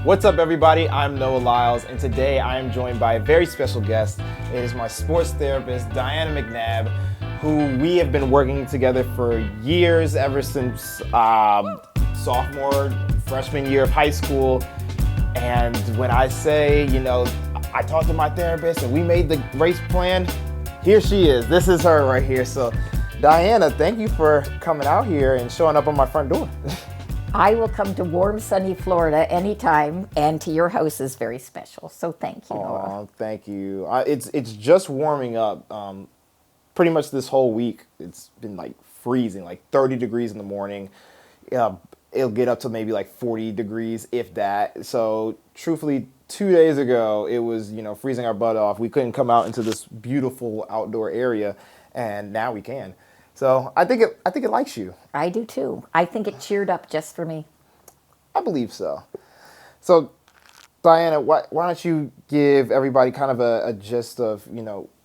What's up, everybody? I'm Noah Lyles, and today I am joined by a very special guest. It is my sports therapist, Diana McNab, who we have been working together for years, ever since sophomore, freshman year of high school. And when I say, I talked to my therapist and we made the race plan, here she is. This is her right here. So, Diana, thank you for coming out here and showing up on my front door. I will come to warm, sunny Florida anytime, and to your house is very special. So thank you, Noah. Oh, thank you. It's just warming up. Pretty much this whole week, it's been like freezing, like 30 degrees in the morning. It'll get up to maybe like 40 degrees, if that. So truthfully, 2 days ago, it was, freezing our butt off. We couldn't come out into this beautiful outdoor area, and now we can. So I think it likes you. I do too. I think it cheered up just for me. I believe so. So, Diana, why don't you give everybody kind of a gist of,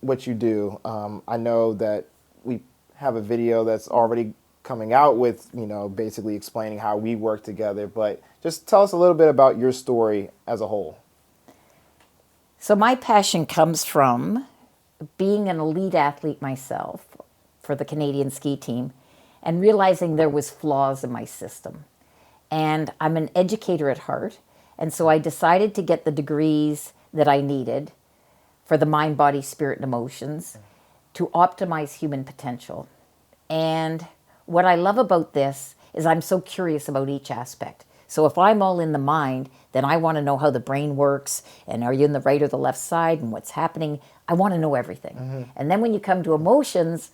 what you do? I know that we have a video that's already coming out with, basically explaining how we work together, but just tell us a little bit about your story as a whole. So my passion comes from being an elite athlete myself for the Canadian ski team and realizing there was flaws in my system. And I'm an educator at heart, and so I decided to get the degrees that I needed for the mind, body, spirit, and emotions to optimize human potential. And what I love about this is I'm so curious about each aspect. So if I'm all in the mind, then I want to know how the brain works, and are you in the right or the left side, and what's happening. I want to know everything. Mm-hmm. And then when you come to emotions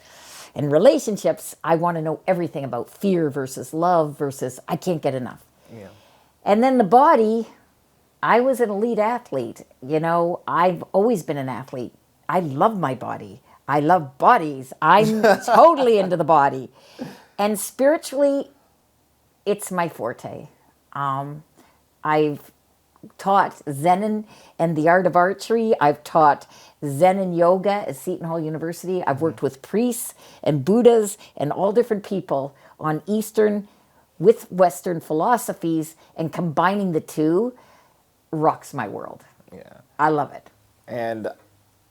and relationships, I want to know everything about fear versus love versus I can't get enough. Yeah. And then the body, I was an elite athlete. I've always been an athlete. I love my body. I love bodies. I'm totally into the body. And spiritually, it's my forte. I've taught Zen and the art of archery. I've taught Zen and yoga at Seton Hall University. I've worked with priests and Buddhas and all different people on Eastern with Western philosophies, and combining the two rocks my world. Yeah. I love it. And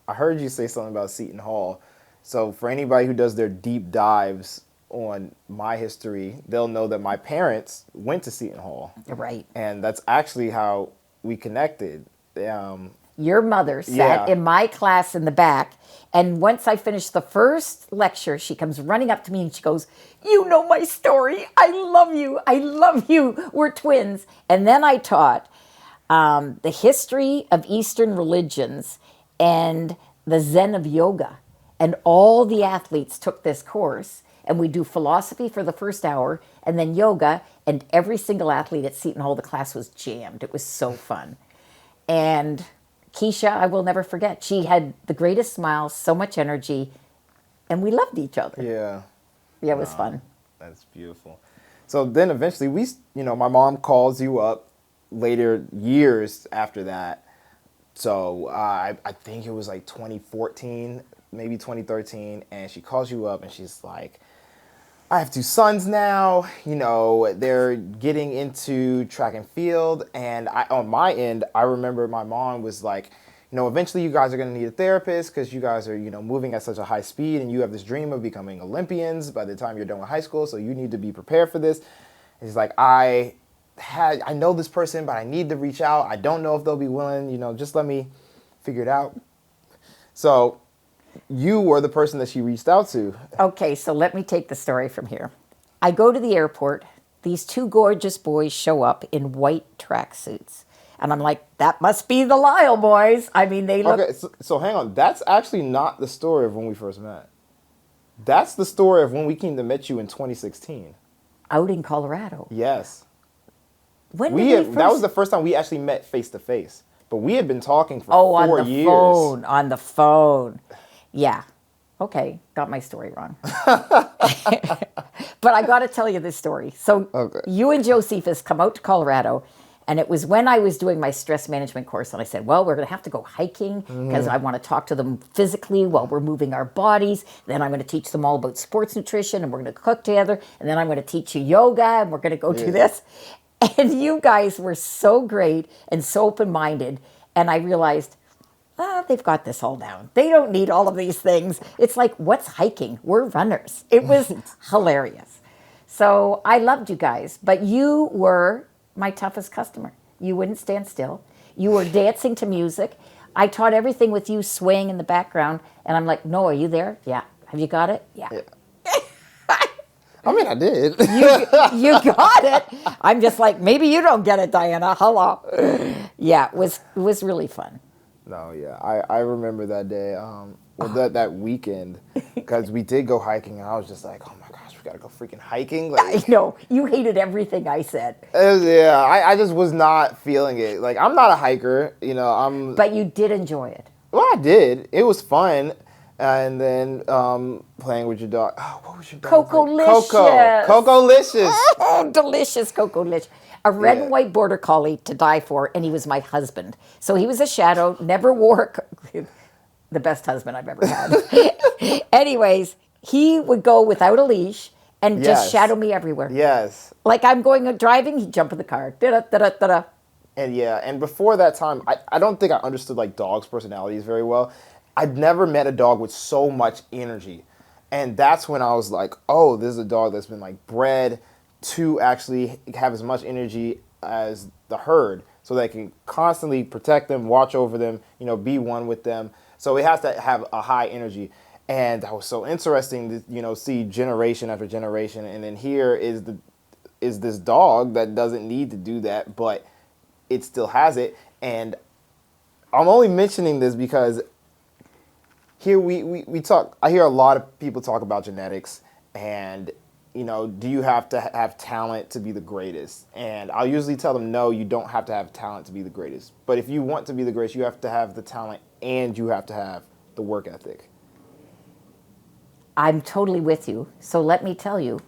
I heard you say something about Seton Hall. So for anybody who does their deep dives on my history, they'll know that my parents went to Seton Hall. Right. And that's actually how we connected. Your mother sat in my class in the back, and once I finished the first lecture, she comes running up to me and she goes, "You know my story. I love you. I love you. We're twins." And then I taught the history of Eastern religions and the Zen of yoga. And all the athletes took this course, and we do philosophy for the first hour and then yoga, and every single athlete at Seton Hall, the class was jammed. It was so fun. And Keisha, I will never forget. She had the greatest smile, so much energy, and we loved each other. Yeah. Yeah, it was fun. That's beautiful. So then eventually my mom calls you up later, years after that. So I think it was like 2014, maybe 2013, and she calls you up and she's like, "I have two sons now, they're getting into track and field." And on my end, I remember my mom was like, eventually you guys are going to need a therapist because you guys are, moving at such a high speed, and you have this dream of becoming Olympians by the time you're done with high school. So you need to be prepared for this. And she's like, I know this person, but I need to reach out. I don't know if they'll be willing, just let me figure it out. So you were the person that she reached out to. Okay, so let me take the story from here. I go to the airport. These two gorgeous boys show up in white tracksuits. And I'm like, that must be the Lyle boys. I mean, they look... Okay, so hang on. That's actually not the story of when we first met. That's the story of when we came to meet you in 2016. Out in Colorado? Yes. When did we first... That was the first time we actually met face-to-face. But we had been talking for 4 years. On the phone. Yeah. Okay. Got my story wrong. But I got to tell you this story. So You and Josephus come out to Colorado, and it was when I was doing my stress management course, and I said, well, we're going to have to go hiking because I want to talk to them physically while we're moving our bodies. Then I'm going to teach them all about sports nutrition, and we're going to cook together. And then I'm going to teach you yoga, and we're going to go do this. And you guys were so great and so open-minded. And I realized, they've got this all down. They don't need all of these things. It's like, what's hiking? We're runners. It was hilarious. So I loved you guys, but you were my toughest customer. You wouldn't stand still. You were dancing to music. I taught everything with you swaying in the background. And I'm like, Noah, are you there? Yeah. Have you got it? Yeah. Yeah. I mean, I did. You got it. I'm just like, maybe you don't get it, Diana. Hello. Yeah, it was really fun. No, yeah, I remember that day, well, that weekend, because we did go hiking, and I was just like, oh my gosh, we gotta go freaking hiking. I Like, know. You hated everything I said. yeah, I just was not feeling it. Like, I'm not a hiker, But you did enjoy it. well, I did. It was fun. And then playing with your dog. Oh, what was your dog's name? Coco-licious. Coco-licious. Oh, delicious Coco-licious. A red Yeah. and white border collie to die for, and he was my husband. So he was a shadow, never wore the best husband I've ever had. Anyways, he would go without a leash and just Yes. shadow me everywhere. Yes. Like I'm going driving, he'd jump in the car. Da-da-da-da-da. And yeah, and before that time, I don't think I understood like dogs' personalities very well. I'd never met a dog with so much energy. And that's when I was like, oh, this is a dog that's been like bred to actually have as much energy as the herd so they can constantly protect them, watch over them, be one with them. So it has to have a high energy. And that was so interesting to, see generation after generation. And then here is this dog that doesn't need to do that, but it still has it. And I'm only mentioning this because here we talk, I hear a lot of people talk about genetics and, do you have to have talent to be the greatest? And I'll usually tell them, no, you don't have to have talent to be the greatest. But if you want to be the greatest, you have to have the talent and you have to have the work ethic. I'm totally with you. So let me tell you,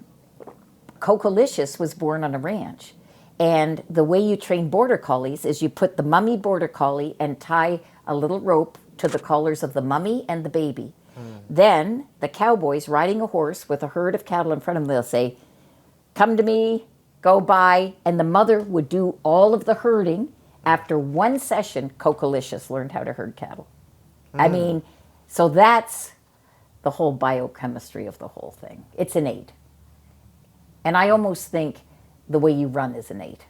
Coco-licious was born on a ranch. And the way you train border collies is you put the mummy border collie and tie a little rope to the collars of the mummy and the baby. Then the cowboys riding a horse with a herd of cattle in front of them, they'll say, come to me, go by. And the mother would do all of the herding. After one session, Coco-licious learned how to herd cattle. I mean, so that's the whole biochemistry of the whole thing. It's innate. And I almost think the way you run is innate.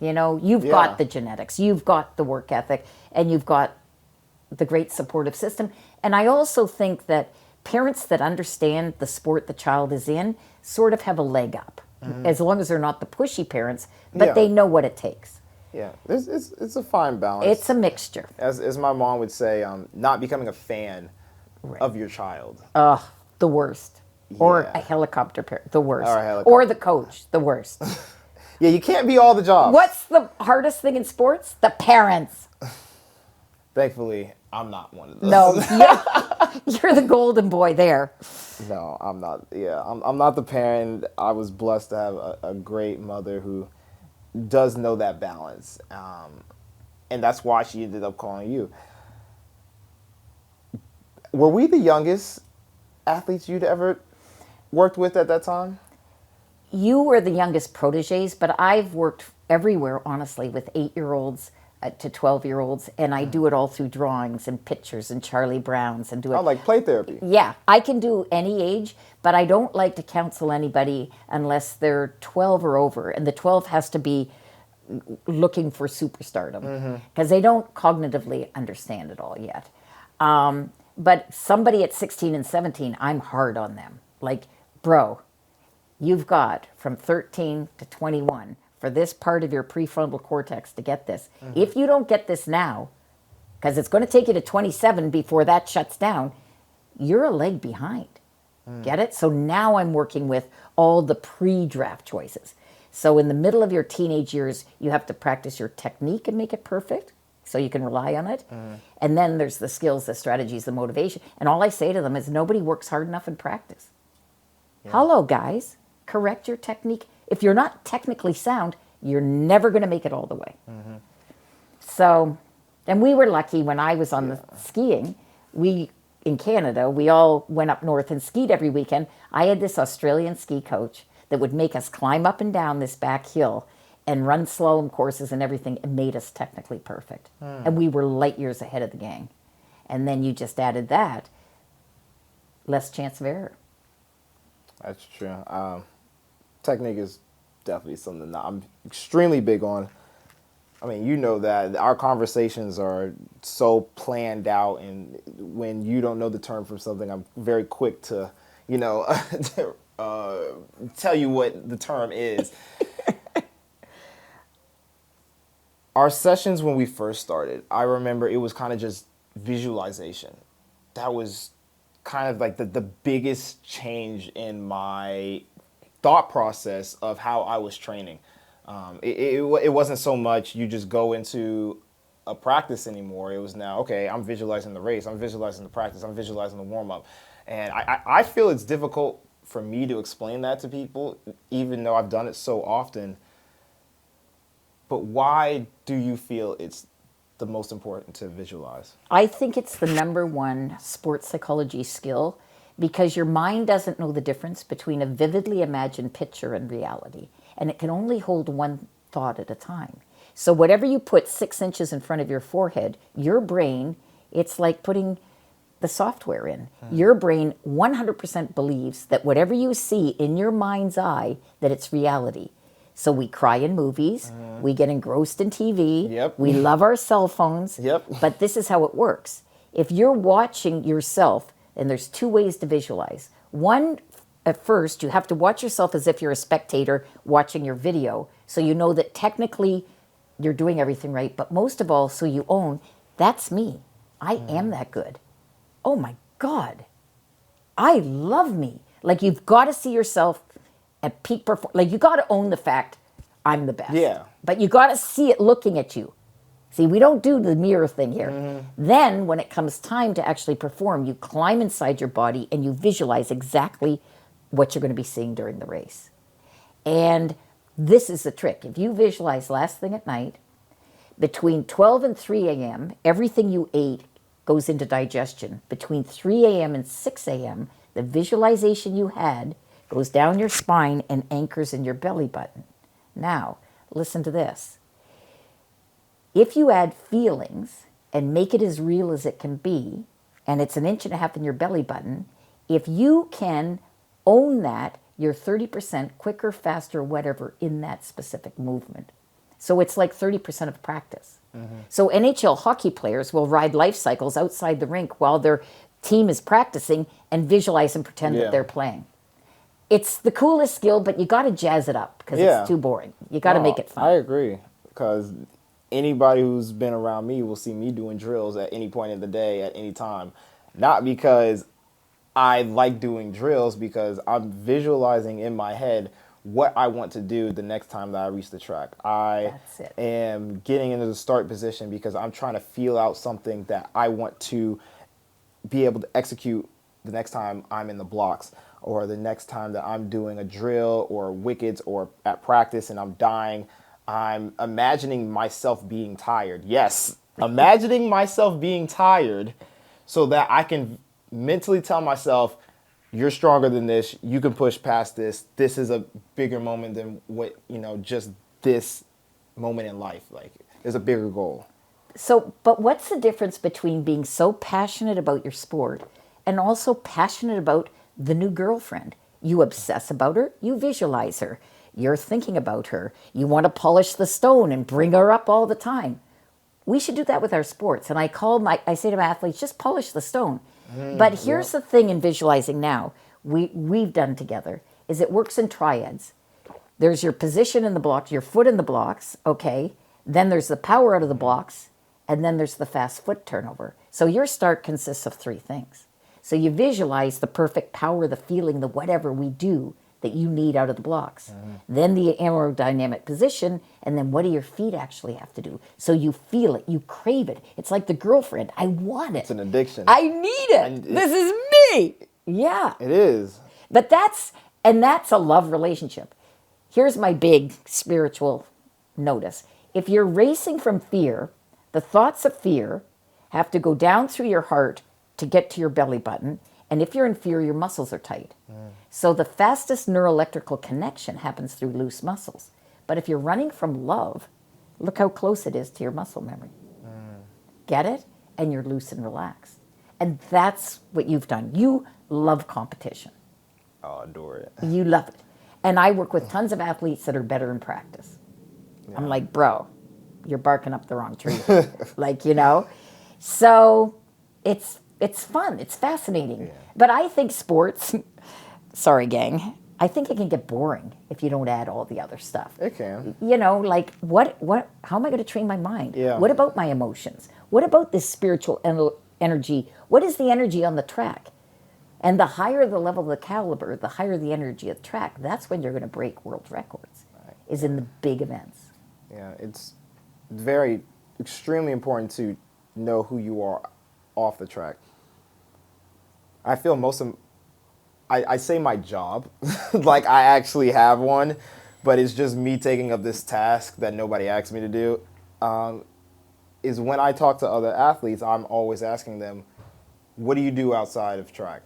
You've got the genetics, you've got the work ethic, and you've got the great supportive system. And I also think that parents that understand the sport the child is in sort of have a leg up, as long as they're not the pushy parents, but Yeah. they know what it takes. Yeah, it's a fine balance. It's a mixture. As my mom would say, not becoming a fan of your child. The worst. Or Yeah. a helicopter parent, the worst. Or a helicopter. Or the coach, the worst. Yeah, you can't be all the jobs. What's the hardest thing in sports? The parents. Thankfully, I'm not one of those. No, you're the golden boy there. No, I'm not. Yeah, I'm not the parent. I was blessed to have a great mother who does know that balance. And that's why she ended up calling you. Were we the youngest athletes you'd ever worked with at that time? You were the youngest proteges, but I've worked everywhere, honestly, with 8-year-olds to 12-year-olds, and I do it all through drawings and pictures and Charlie Browns and do it. Oh, like play therapy. Yeah, I can do any age, but I don't like to counsel anybody unless they're 12 or over, and the 12 has to be looking for superstardom because they don't cognitively understand it all yet. But somebody at 16 and 17, I'm hard on them. Like, bro, you've got from 13 to 21 for this part of your prefrontal cortex to get this. If you don't get this now, because it's going to take you to 27 before that shuts down, you're a leg behind. Get it? So now I'm working with all the pre-draft choices. So in the middle of your teenage years, you have to practice your technique and make it perfect so you can rely on it. And then there's the skills, the strategies, the motivation. And all I say to them is nobody works hard enough in practice. Hello, guys. Correct your technique. If you're not technically sound, you're never going to make it all the way. So, and we were lucky when I was on the skiing. In Canada, we all went up north and skied every weekend. I had this Australian ski coach that would make us climb up and down this back hill. and run slalom courses and everything and made us technically perfect. And we were light years ahead of the gang. And then you just added that, less chance of error. That's true. Technique is definitely something that I'm extremely big on. I mean, you know that our conversations are so planned out, and when you don't know the term from something, I'm very quick to, to, tell you what the term is. Our sessions when we first started, I remember it was kind of just visualization. That was kind of like the biggest change in my thought process of how I was training. It wasn't so much you just go into a practice anymore. It was now, okay, I'm visualizing the race, I'm visualizing the practice, I'm visualizing the warm-up. And I feel it's difficult for me to explain that to people, even though I've done it so often. But why do you feel it's the most important to visualize? I think it's the number one sports psychology skill because your mind doesn't know the difference between a vividly imagined picture and reality. And it can only hold one thought at a time. So whatever you put 6 inches in front of your forehead, your brain, it's like putting the software in. Your brain 100% believes that whatever you see in your mind's eye, that it's reality. So we cry in movies, we get engrossed in TV, Yep. we love our cell phones, Yep. but this is how it works. If you're watching yourself, and there's 2 ways to visualize. One, at first, you have to watch yourself as if you're a spectator watching your video, so you know that technically you're doing everything right, but most of all, so you own, that's me. I am that good. Oh my God. I love me. Like, you've got to see yourself at peak performance. Like, you got to own the fact I'm the best. Yeah. But you got to see it looking at you. See, we don't do the mirror thing here. Then, when it comes time to actually perform, you climb inside your body and you visualize exactly what you're going to be seeing during the race. And this is the trick. If you visualize last thing at night, between 12 and 3 a.m., everything you ate goes into digestion. Between 3 a.m. and 6 a.m., the visualization you had goes down your spine and anchors in your belly button. Now, listen to this. If you add feelings and make it as real as it can be, and it's 1.5 inches in your belly button, if you can own that, you're 30% quicker, faster, whatever in that specific movement. So it's like 30% of practice. So NHL hockey players will ride life cycles outside the rink while their team is practicing and visualize and pretend that they're playing. It's the coolest skill, but you got to jazz it up because it's too boring. You got to make it fun. I agree, because anybody who's been around me will see me doing drills at any point in the day, at any time. Not because I like doing drills, because I'm visualizing in my head what I want to do the next time that I reach the track. I am getting into the start position because I'm trying to feel out something that I want to be able to execute the next time I'm in the blocks, or the next time that I'm doing a drill or wickets or at practice and I'm dying. I'm imagining myself being tired. Yes, imagining myself being tired so that I can mentally tell myself, you're stronger than this. You can push past this. This is a bigger moment than what, just this moment in life. Like, there's a bigger goal. So, but what's the difference between being so passionate about your sport and also passionate about the new girlfriend? You obsess about her, you visualize her, you're thinking about her, you want to polish the stone and bring her up all the time. We should do that with our sports. And I say to my athletes, just polish the stone. But here's the thing in visualizing now, we've done together, is it works in triads. There's your position in the blocks, your foot in the blocks, okay? Then there's the power out of the blocks, and then there's the fast foot turnover. So your start consists of 3 things. So you visualize the perfect power, the feeling, the whatever we do that you need out of the blocks. Then the aerodynamic position, and then what do your feet actually have to do? So you feel it, you crave it. It's like the girlfriend. I want it. It's an addiction. I need it. This is me. Yeah. It is. But that's a love relationship. Here's my big spiritual notice. If you're racing from fear, the thoughts of fear have to go down through your heart to get to your belly button. And if you're in fear, your muscles are tight. So the fastest neuroelectrical connection happens through loose muscles. But if you're running from love, look how close it is to your muscle memory. Get it? And you're loose and relaxed. And that's what you've done. You love competition. Oh, I adore it. You love it. And I work with tons of athletes that are better in practice. Yeah. I'm like, bro, you're barking up the wrong tree. Like, you know? So it's fun. It's fascinating. Yeah. But I think sports, sorry, gang, I think it can get boring if you don't add all the other stuff. It can. You know, like how am I going to train my mind? Yeah. What about my emotions? What about this spiritual energy? What is the energy on the track? And the higher the level of the caliber, the higher the energy of the track. That's when you're going to break world records, is in the big events. Yeah, it's very, extremely important to know who you are off the track. I feel I say my job, like I actually have one, but it's just me taking up this task that nobody asked me to do. Is when I talk to other athletes, I'm always asking them, what do you do outside of track?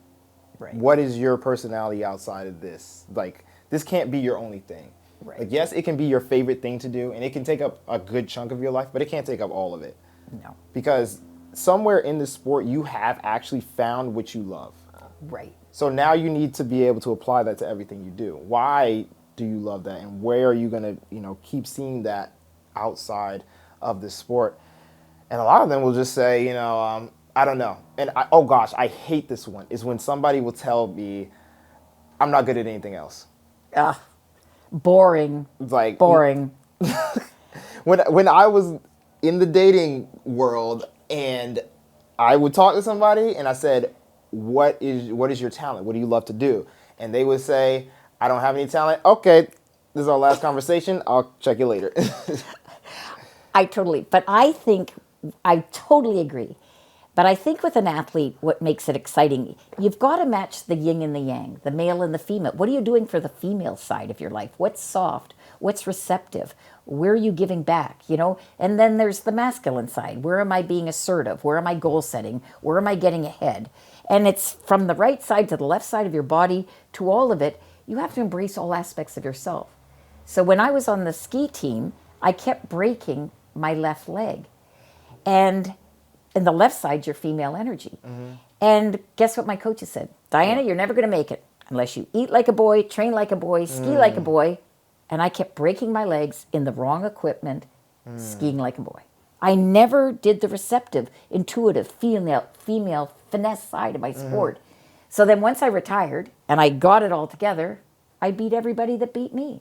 Right. What is your personality outside of this? Like, this can't be your only thing. Right. Like, yes, it can be your favorite thing to do, and it can take up a good chunk of your life, but it can't take up all of it. No. Because somewhere in the sport, you have actually found what you love. Right. So now you need to be able to apply that to everything you do. Why do you love that, and where are you going to, keep seeing that outside of the sport? And a lot of them will just say, I don't know. And oh gosh, I hate this one. Is when somebody will tell me, I'm not good at anything else. Boring. It's like Boring. when I was in the dating world and I would talk to somebody and I said, what is your talent? What do you love to do? And they would say, I don't have any talent. Okay, this is our last conversation. I'll check you later. But I totally agree. But I think with an athlete, what makes it exciting, you've got to match the yin and the yang, the male and the female. What are you doing for the female side of your life? What's soft? What's receptive? Where are you giving back? And then there's the masculine side. Where am I being assertive? Where am I goal setting? Where am I getting ahead? And it's from the right side to the left side of your body to all of it. You have to embrace all aspects of yourself. So when I was on the ski team, I kept breaking my left leg. And the left side's your female energy. Mm-hmm. And guess what my coaches said? Diana, you're never going to make it unless you eat like a boy, train like a boy, ski like a boy. And I kept breaking my legs in the wrong equipment, skiing like a boy. I never did the receptive, intuitive, female finesse side of my sport. So then once I retired and I got it all together, I beat everybody that beat me.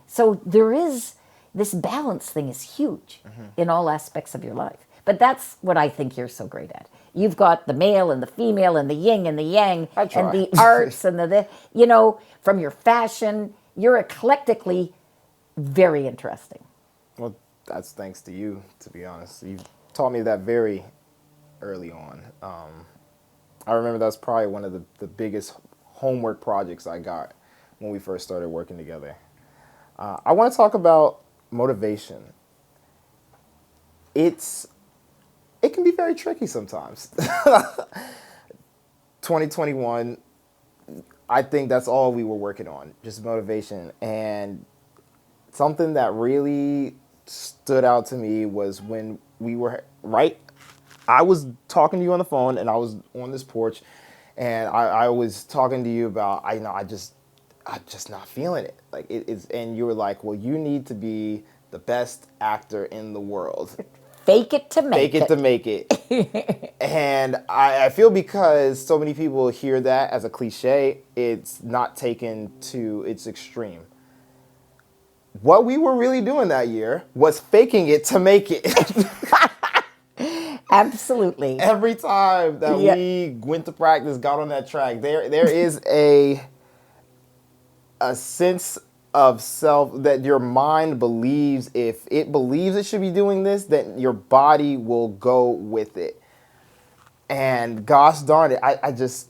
So there is, this balance thing is huge in all aspects of your life. But that's what I think you're so great at. You've got the male and the female and the yin and the yang and the arts and from your fashion, you're eclectically very interesting. Well, that's thanks to you, to be honest. You taught me that very early on. I remember that's probably one of the biggest homework projects I got when we first started working together. I want to talk about motivation. It can be very tricky sometimes. 2021, I think that's all we were working on, just motivation. And something that really stood out to me was when we were, I was talking to you on the phone and I was on this porch and I was talking to you about, I'm just not feeling it. Like it's, and you were like, well, you need to be the best actor in the world. Fake it to make it. Fake it to make it. And I feel because so many people hear that as a cliche, it's not taken to its extreme. What we were really doing that year was faking it to make it. Absolutely. Every time that we went to practice, got on that track, there is a sense of self that your mind believes, if it believes it should be doing this, then your body will go with it. And gosh darn it, I just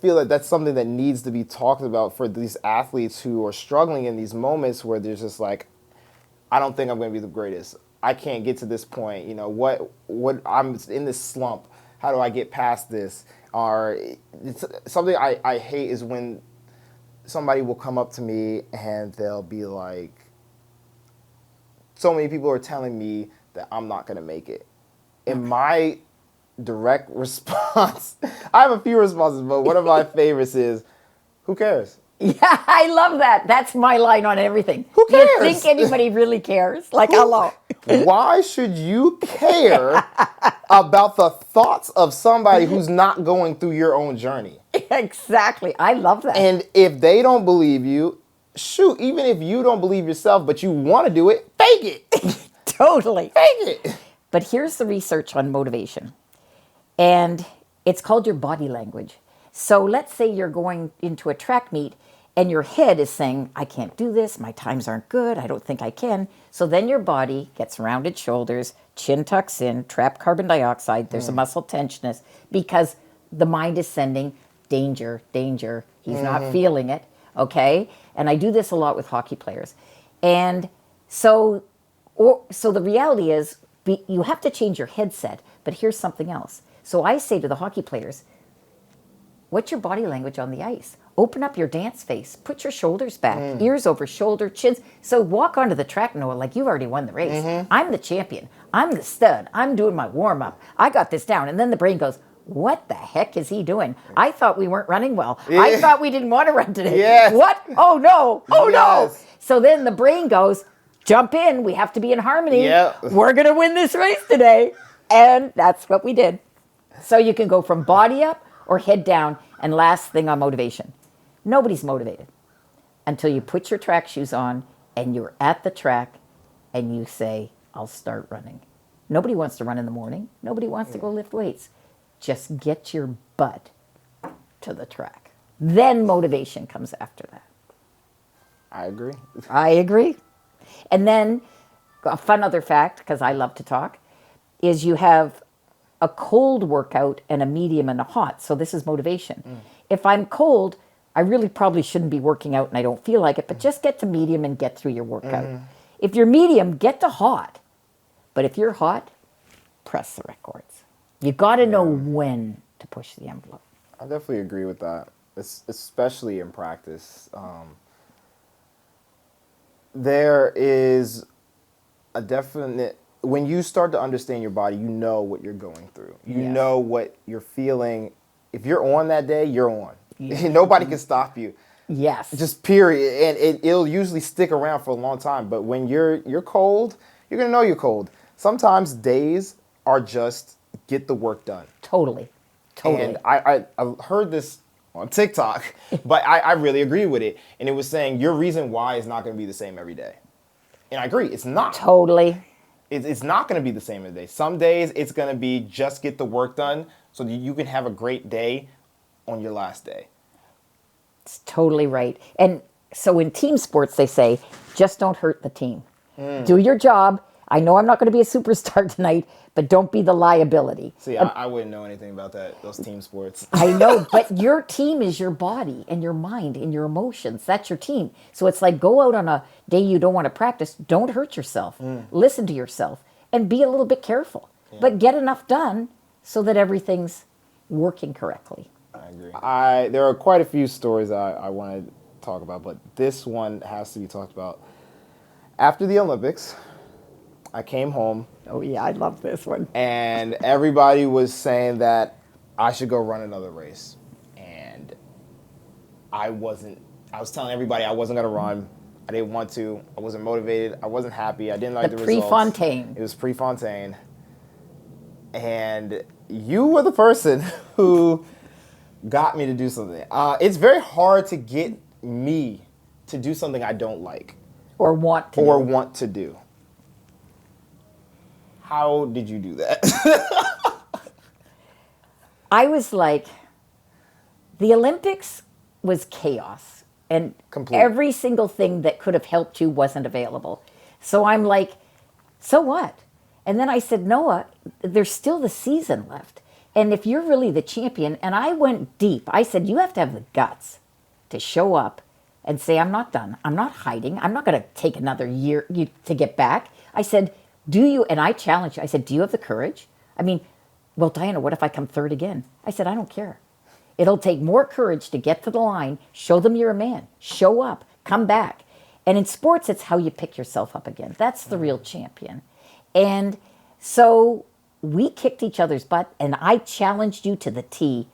feel that that's something that needs to be talked about for these athletes who are struggling in these moments where there's just like, I don't think I'm going to be the greatest. I can't get to this point. What I'm in this slump. How do I get past this? Or it's something I hate is when somebody will come up to me and they'll be like, so many people are telling me that I'm not going to make it. And my direct response, I have a few responses, but one of my favorites is, who cares? Yeah, I love that. That's my line on everything. Who Do you cares? think anybody really cares? Like, hello. Why should you care about the thoughts of somebody who's not going through your own journey? Exactly. I love that. And if they don't believe you, shoot, even if you don't believe yourself, but you want to do it, fake it. Totally. Fake it. But here's the research on motivation. And it's called your body language. So let's say you're going into a track meet and your head is saying, I can't do this, my times aren't good, I don't think I can. So then your body gets rounded shoulders, chin tucks in, trapped carbon dioxide, there's a muscle tensioness because the mind is sending danger, danger. He's not feeling it, okay? And I do this a lot with hockey players. And so the reality is you have to change your headset, but here's something else. So I say to the hockey players, what's your body language on the ice? Open up your dance face. Put your shoulders back, ears over shoulder, chins. So walk onto the track, Noah, like you've already won the race. I'm the champion. I'm the stud. I'm doing my warm-up. I got this down. And then the brain goes, what the heck is he doing? I thought we weren't running well. Yeah. I thought we didn't want to run today. Yes. What? Oh, no. Oh, Yes. no. So then the brain goes, jump in. We have to be in harmony. Yep. We're going to win this race today. And that's what we did. So you can go from body up or head down. And last thing on motivation. Nobody's motivated until you put your track shoes on and you're at the track and you say, I'll start running. Nobody wants to run in the morning. Nobody wants to go lift weights. Just get your butt to the track. Then motivation comes after that. I agree. I agree. And then a fun other fact, because I love to talk, is you have a cold workout and a medium and a hot. So this is motivation. If I'm cold, I really probably shouldn't be working out and I don't feel like it, but just get to medium and get through your workout. If you're medium, get to hot. But if you're hot, press the records. You got to know when to push the envelope. I definitely agree with that, especially in practice. There is a definite, when you start to understand your body, you know what you're going through. You know what you're feeling. If you're on that day, you're on. Nobody can stop you. Yes. Just period. And it'll usually stick around for a long time. But when you're cold, you're going to know you're cold. Sometimes days are just get the work done. Totally. And I heard this on TikTok, but I really agree with it. And it was saying your reason why is not going to be the same every day. And I agree. It's not. Totally. It's not going to be the same every day. Some days it's going to be just get the work done so that you can have a great day on your last day. It's totally right. And so in team sports, they say, just don't hurt the team. Do your job. I know I'm not going to be a superstar tonight, but don't be the liability. See, I wouldn't know anything about those team sports. I know, but your team is your body and your mind and your emotions. That's your team. So it's like go out on a day you don't want to practice. Don't hurt yourself. Listen to yourself and be a little bit careful. But get enough done so that everything's working correctly. I agree. There are quite a few stories I want to talk about, but this one has to be talked about. After the Olympics, I came home. Oh, yeah, I love this one. And everybody was saying that I should go run another race. And I was telling everybody I wasn't going to run. I didn't want to. I wasn't motivated. I wasn't happy. I didn't like the results. Prefontaine. It was Prefontaine. And you were the person who got me to do something. It's very hard to get me to do something I don't like. Or want to do. How did you do that? I was like, the Olympics was chaos. And every single thing that could have helped you wasn't available. So I'm like, so what? And then I said, Noah, there's still the season left. And if you're really the champion, and I went deep, I said, you have to have the guts to show up and say, I'm not done. I'm not hiding. I'm not going to take another year to get back. I said, do you, and I challenged you, I said, do you have the courage? I mean, well, Diana, what if I come third again? I said, I don't care. It'll take more courage to get to the line, show them you're a man, show up, come back. And in sports, it's how you pick yourself up again. That's the real champion. And so we kicked each other's butt, and I challenged you to the T.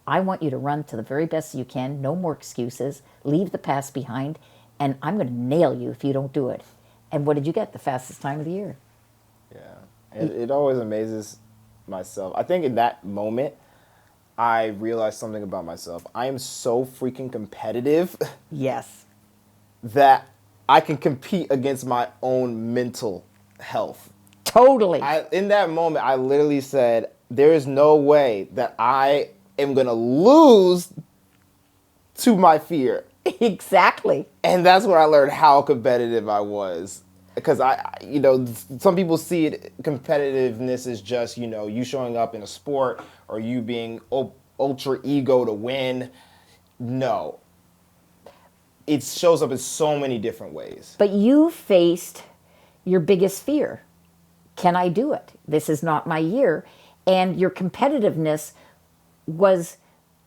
I want you to run to the very best you can. No more excuses. Leave the past behind. And I'm going to nail you if you don't do it. And what did you get? The fastest time of the year. Yeah. It always amazes myself. I think in that moment, I realized something about myself. I am so freaking competitive Yes. that I can compete against my own mental health. Totally. In that moment, I literally said, there is no way that I am going to lose to my fear. Exactly. And that's where I learned how competitive I was. Because some people see it, competitiveness is just, you showing up in a sport or you being ultra ego to win. No. It shows up in so many different ways. But you faced your biggest fear. Can I do it? This is not my year. And your competitiveness was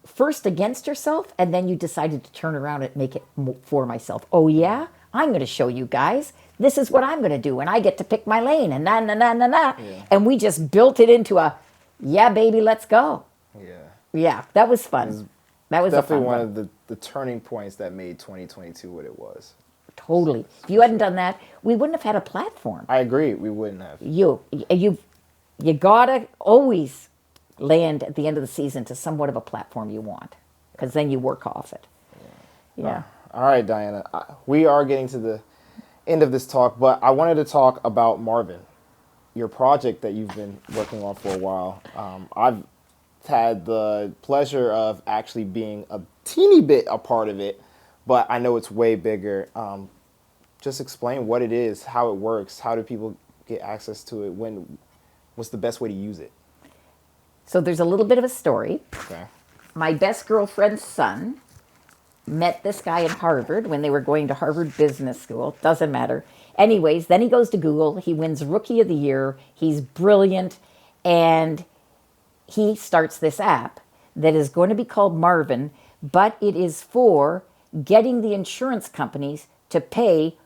first against yourself, and then you decided to turn around and make it for myself. Oh, yeah? I'm going to show you guys. This is what I'm going to do, and I get to pick my lane, and na, na, na, na, na. Yeah. And we just built it into a, yeah, baby, let's go. Yeah. Yeah, that was fun. That was definitely one of the turning points that made 2022 what it was. Totally. If you hadn't done that, we wouldn't have had a platform. I agree. We wouldn't have. You gotta always land at the end of the season to somewhat of a platform you want, because then you work off it. Yeah. All right, Diana. We are getting to the end of this talk, but I wanted to talk about Marvin, your project that you've been working on for a while. I've had the pleasure of actually being a teeny bit a part of it, but I know it's way bigger. Just explain what it is, how it works, how do people get access to it, what's the best way to use it? So there's a little bit of a story. Okay. My best girlfriend's son met this guy at Harvard when they were going to Harvard Business School. Doesn't matter. Anyways, then he goes to Google. He wins Rookie of the Year. He's brilliant. And he starts this app that is going to be called Marvin, but it is for getting the insurance companies to pay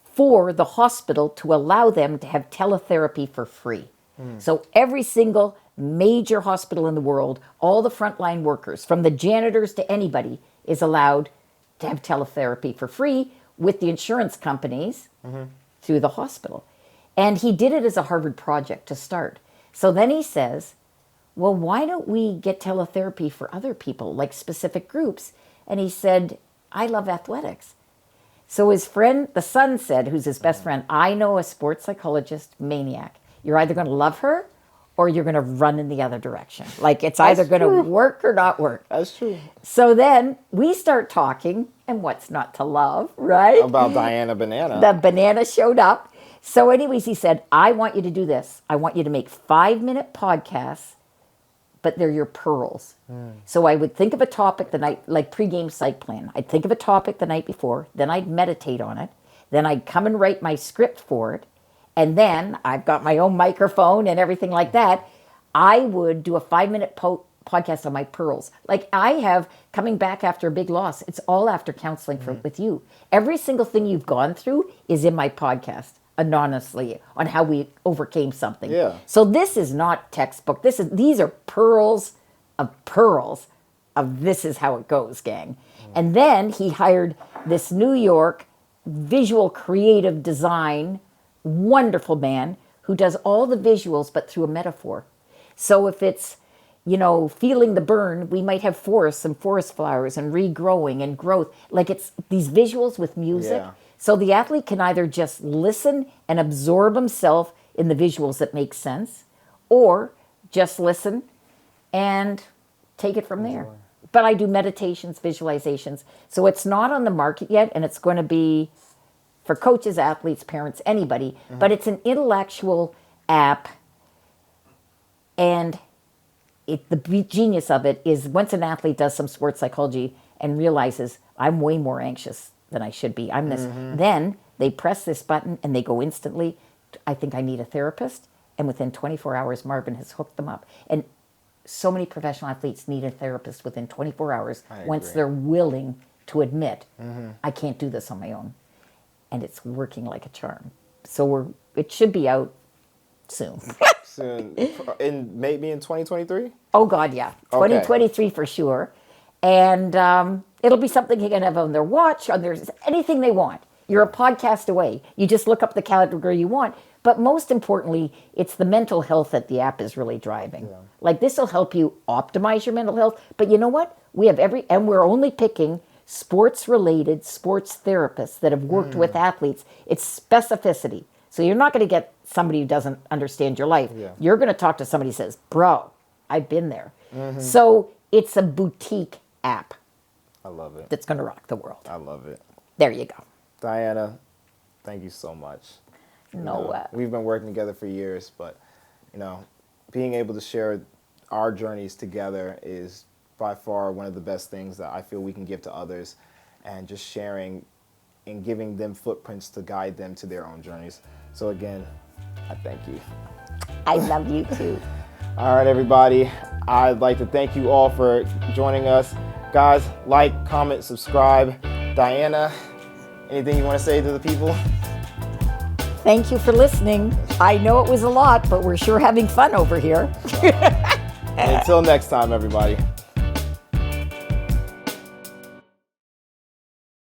for the hospital to allow them to have teletherapy for free. So every single major hospital in the world, all the frontline workers, from the janitors to anybody, is allowed to have teletherapy for free with the insurance companies through the hospital. And he did it as a Harvard project to start. So then he says, well, why don't we get teletherapy for other people, like specific groups? And he said, I love athletics. So his friend, the son said, who's his best friend, I know a sports psychologist maniac. You're either going to love her or you're going to run in the other direction. Like it's either going to work or not work. That's true. So then we start talking, and what's not to love, right? About Diana Banana. The banana showed up. So anyways, he said, I want you to do this. I want you to make 5-minute podcasts, but they're your pearls. So I would think of a topic the night, like pregame psych plan. I'd think of a topic the night before, then I'd meditate on it, then I'd come and write my script for it, and then I've got my own microphone and everything like that. I would do a 5-minute podcast on my pearls. Like I have, coming back after a big loss, it's all after counseling with you. Every single thing you've gone through is in my podcast, anonymously, on how we overcame something. Yeah. So this is not textbook. These are pearls of this is how it goes, gang. And then he hired this New York visual creative design wonderful man who does all the visuals but through a metaphor. So if it's, feeling the burn, we might have forests and forest flowers and regrowing and growth. Like it's these visuals with music. Yeah. So the athlete can either just listen and absorb himself in the visuals that make sense, or just listen and take it from there. But I do meditations, visualizations. So it's not on the market yet, and it's going to be for coaches, athletes, parents, anybody. But it's an intellectual app, and the genius of it is once an athlete does some sports psychology and realizes, I'm way more anxious than I should be, I'm this, then they press this button and they go instantly, I think I need a therapist. And within 24 hours, Marvin has hooked them up. And so many professional athletes need a therapist within 24 hours once they're willing to admit, I can't do this on my own. and it's working like a charm. So it should be out soon. Soon, maybe in 2023. Oh God, yeah, Okay. 2023 for sure, and it'll be something you can have on their watch, on their anything they want. You're a podcast away. You just look up the category you want. But most importantly, it's the mental health that the app is really driving. Yeah. Like this will help you optimize your mental health. But you know what? We have and we're only picking sports-related sports therapists that have worked with athletes. It's specificity. So you're not going to get somebody who doesn't understand your life. Yeah. You're going to talk to somebody who says, bro, I've been there. So it's a boutique app I love it. that's going to rock the world. I love it. There you go. Diana, thank you so much. Noah. We've been working together for years, but being able to share our journeys together is by far one of the best things that I feel we can give to others, and just sharing and giving them footprints to guide them to their own journeys. So again, I thank you. I love you too. All right, everybody. I'd like to thank you all for joining us. Guys, like, comment, subscribe. Diana, anything you want to say to the people? Thank you for listening. I know it was a lot, but we're sure having fun over here. Until next time, everybody.